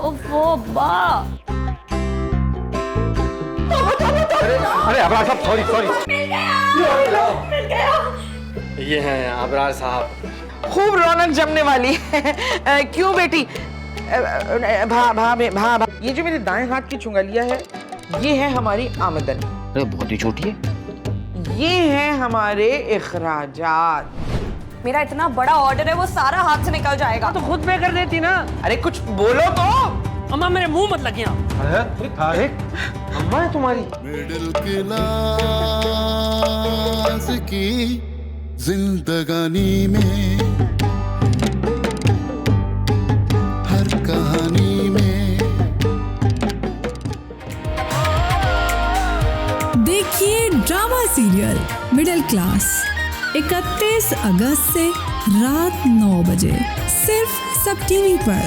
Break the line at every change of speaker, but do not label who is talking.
ओफो बा।
अरे अबरार साहब, सॉरी सॉरी।
मिल गया।
ये हैं अबरार साहब।
खूब रौनक जमने वाली है। क्यों बेटी? भा ये जो मेरे दाएं हाथ की चुंगलिया है, ये है हमारी आमदन।
अरे बहुत ही छोटी है।
ये है हमारे इखराजात।
मेरा इतना बड़ा ऑर्डर है, वो सारा हाथ से निकल जाएगा।
तो खुद पे कर देती ना।
अरे कुछ बोलो तो।
अम्मा मेरे मुंह मत लगिया।
अरे अम्मा है तुम्हारी?
मिडिल क्लास की जिंदगानी में, हर कहानी में।
देखिए ड्रामा सीरियल मिडिल क्लास 31 अगस्त से रात 9 बजे सिर्फ सब टीवी पर।